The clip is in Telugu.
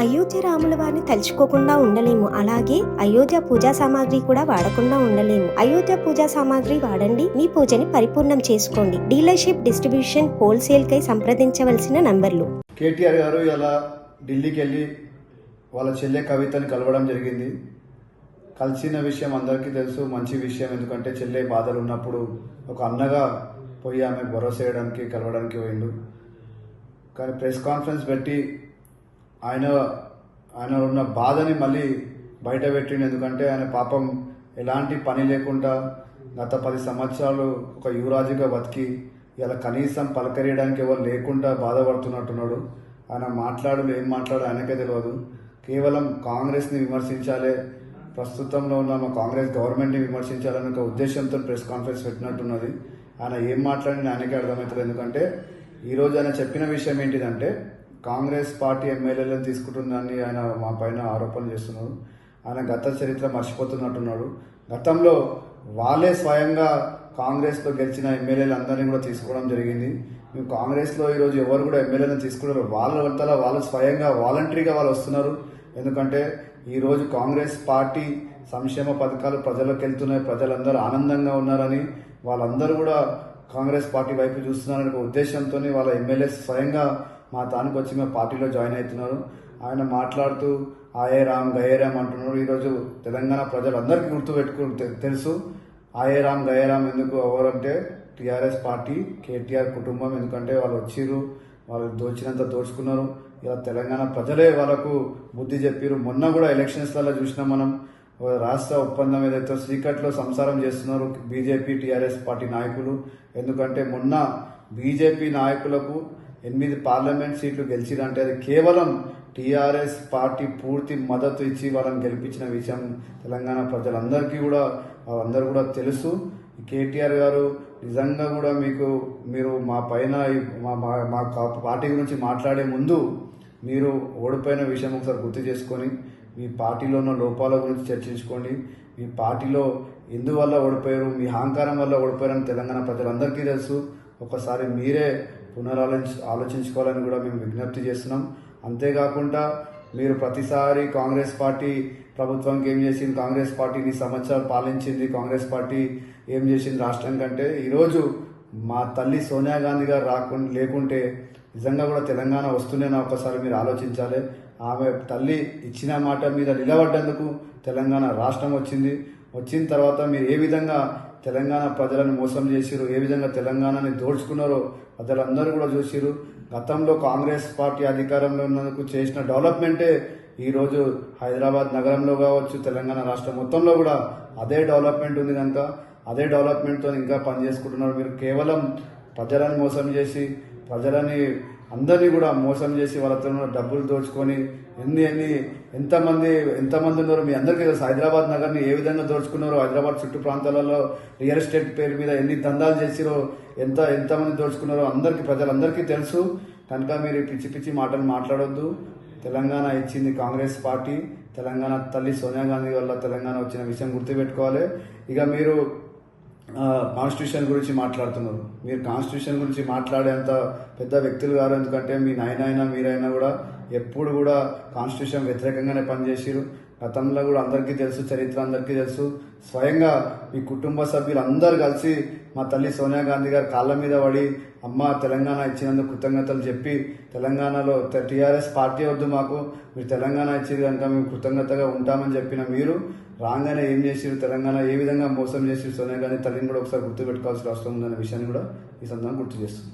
అయోధ్య రాముల వారిని తలుచుకోకుండా ఉండలేము. అలాగే అయోధ్య పూజా సామాగ్రి కూడా వాడకుండా ఉండలేము. అయోధ్య పూజా సామాగ్రి వాడండి, మీ పూజని పరిపూర్ణం చేసుకోండి. డీలర్షిప్, డిస్ట్రిబ్యూషన్, హోల్సేల్ కై సంప్రదించవలసిన నంబర్లు. కేటీఆర్ గారు ఇలా ఢిల్లీకి వెళ్ళి వాళ్ళ చెల్లె కవితని కలవడం జరిగింది. కలిసిన విషయం అందరికీ తెలుసు, మంచి విషయం. ఎందుకంటే చెల్లె బాధలు ఉన్నప్పుడు ఒక అన్నగా పోయి ఆమె భరోసా చేయడానికి కలవడానికి పోయిండు. కానీ ప్రెస్ కాన్ఫరెన్స్ పెట్టి ఆయన ఉన్న బాధని మళ్ళీ బయట పెట్టిండు. ఎందుకంటే ఆయన పాపం ఎలాంటి పని లేకుండా గత 10 సంవత్సరాలు ఒక యువరాజుగా బతికి ఇలా కనీసం పలకరియడానికి ఎవరు లేకుండా బాధపడుతున్నట్టున్నాడు. ఆయన ఏం మాట్లాడు ఆయనకే తెలియదు. కేవలం కాంగ్రెస్ని విమర్శించాలి, ప్రస్తుతంలో ఉన్న మా కాంగ్రెస్ గవర్నమెంట్ని విమర్శించాలనే ఒక ఉద్దేశంతో ప్రెస్ కాన్ఫరెన్స్ పెట్టినట్టున్నది. ఆయన ఏం మాట్లాడిన ఆయనకే అర్థమవుతుంది. ఎందుకంటే ఈరోజు ఆయన చెప్పిన విషయం ఏంటిదంటే కాంగ్రెస్ పార్టీ ఎమ్మెల్యేలను తీసుకుంటుందని ఆయన మా పైన ఆరోపణలు చేస్తున్నారు. ఆయన గత చరిత్ర మర్చిపోతున్నట్టున్నాడు. గతంలో వాళ్ళే స్వయంగా కాంగ్రెస్లో గెలిచిన ఎమ్మెల్యేలు అందరినీ కూడా తీసుకోవడం జరిగింది. మేము కాంగ్రెస్లో ఈరోజు ఎవరు కూడా ఎమ్మెల్యేలను తీసుకున్నారు, వాళ్ళు స్వయంగా వాలంటరీగా వాళ్ళు వస్తున్నారు. ఎందుకంటే ఈరోజు కాంగ్రెస్ పార్టీ సంక్షేమ పథకాలు ప్రజలకు వెళ్తున్నాయి, ప్రజలందరూ ఆనందంగా ఉన్నారని వాళ్ళందరూ కూడా కాంగ్రెస్ పార్టీ వైపు చూస్తున్నారనే ఉద్దేశంతో వాళ్ళ ఎమ్మెల్యేస్ స్వయంగా మా తానికి వచ్చి మా పార్టీలో జాయిన్ అవుతున్నారు. ఆయన మాట్లాడుతూ ఆయే రామ్ గయే రామ్ అంటున్నారు. ఈరోజు తెలంగాణ ప్రజలందరికీ తెలుసు ఆయే రామ్ గయే రామ్ ఎందుకు ఎవరంటే టీఆర్ఎస్ పార్టీ, కేటీఆర్ కుటుంబం. ఎందుకంటే వాళ్ళు వచ్చిర్రు, వాళ్ళు దోచినంత దోచుకున్నారు. ఇలా తెలంగాణ ప్రజలే వాళ్ళకు బుద్ధి చెప్పారు. మొన్న కూడా ఎలక్షన్స్లలో చూసినాం మనం, రాష్ట్ర ఒప్పందం ఏదైతే చీకట్లో సంసారం చేస్తున్నారు బీజేపీ టీఆర్ఎస్ పార్టీ నాయకులు. ఎందుకంటే మొన్న బీజేపీ నాయకులకు 8 పార్లమెంట్ సీట్లు గెలిచిరంటే అది కేవలం టీఆర్ఎస్ పార్టీ పూర్తి మద్దతు ఇచ్చి వాళ్ళని గెలిపించిన విషయం తెలంగాణ ప్రజలందరికీ కూడా అందరూ కూడా తెలుసు. కేటీఆర్ గారు నిజంగా కూడా మీరు మా పైన మా పార్టీ గురించి మాట్లాడే ముందు మీరు ఓడిపోయిన విషయం ఒకసారి గుర్తు చేసుకొని మీ పార్టీలో ఉన్న లోపాల గురించి చర్చించుకోండి. మీ పార్టీలో ఎందువల్ల ఓడిపోయారు, మీ అహంకారం వల్ల ఓడిపోయారని తెలంగాణ ప్రజలందరికీ తెలుసు. ఒకసారి మీరే ఆలోచించుకోవాలని కూడా మేము విజ్ఞప్తి చేస్తున్నాం. అంతేకాకుండా మీరు ప్రతిసారి కాంగ్రెస్ పార్టీ ప్రభుత్వానికి ఏం చేసింది, కాంగ్రెస్ పార్టీ 2 సంవత్సరాలు పాలించింది, కాంగ్రెస్ పార్టీ ఏం చేసింది రాష్ట్రం కంటే, ఈరోజు మా తల్లి సోనియా గాంధీ గారు లేకుంటే నిజంగా కూడా తెలంగాణ వస్తుందేనా ఒకసారి మీరు ఆలోచించాలి. ఆమె తల్లి ఇచ్చిన మాట మీద నిలబడ్డందుకు తెలంగాణ రాష్ట్రం వచ్చింది. వచ్చిన తర్వాత మీరు ఏ విధంగా తెలంగాణ ప్రజలను మోసం చేసిరు, ఏ విధంగా తెలంగాణని దోచుకున్నారో ప్రజలందరూ కూడా చూసిరు. గతంలో కాంగ్రెస్ పార్టీ అధికారంలో ఉన్నందుకు చేసిన డెవలప్మెంటే ఈరోజు హైదరాబాద్ నగరంలో కావచ్చు, తెలంగాణ రాష్ట్రం మొత్తంలో కూడా అదే డెవలప్మెంట్ ఉంది కనుక అదే డెవలప్మెంట్తో ఇంకా పనిచేసుకుంటున్నారు. మీరు కేవలం ప్రజలను మోసం చేసి అందరినీ కూడా మోసం చేసి వాళ్ళతో డబ్బులు దోచుకొని ఎంతమంది ఉన్నారు మీ అందరికీ తెలుసు. హైదరాబాద్ నగర్ని ఏ విధంగా దోచుకున్నారో, హైదరాబాద్ చుట్టూ ప్రాంతాలలో రియల్ ఎస్టేట్ పేరు మీద ఎన్ని దందాలు చేసిరో, ఎంతమంది దోచుకున్నారో ప్రజలందరికీ తెలుసు. కనుక మీరు పిచ్చి మాటలు మాట్లాడొద్దు. తెలంగాణ ఇచ్చింది కాంగ్రెస్ పార్టీ, తెలంగాణ తల్లి సోనియా గాంధీ వల్ల తెలంగాణ వచ్చిన విషయం గుర్తుపెట్టుకోవాలి. ఇక మీరు కాన్స్టిట్యూషన్ గురించి మాట్లాడుతున్నారు. మీరు కాన్స్టిట్యూషన్ గురించి మాట్లాడేంత పెద్ద వ్యక్తులు కాదు. ఎందుకంటే మీ నాయనైనా మీరైనా కూడా ఎప్పుడు కూడా కాన్స్టిట్యూషన్ వ్యతిరేకంగానే పనిచేసిరు. గతంలో కూడా అందరికీ తెలుసు, చరిత్ర అందరికీ తెలుసు. స్వయంగా మీ కుటుంబ సభ్యులు అందరూ కలిసి మా తల్లి సోనియా గాంధీ గారు కాళ్ళ మీద పడి అమ్మ తెలంగాణ ఇచ్చినందుకు కృతజ్ఞతలు చెప్పి తెలంగాణలో టీఆర్ఎస్ పార్టీ వద్దు మాకు, మీరు తెలంగాణ ఇచ్చేది కనుక మేము కృతజ్ఞతగా ఉంటామని చెప్పిన మీరు రాగానే ఏం చేసిరు, తెలంగాణ ఏ విధంగా మోసం చేసి సోనియా గాంధీ తల్లిని కూడా ఒకసారి గుర్తుపెట్టుకోవాల్సిన అవసరం ఉందనే విషయాన్ని కూడా ఈ సందర్భంగా గుర్తు చేస్తుంది.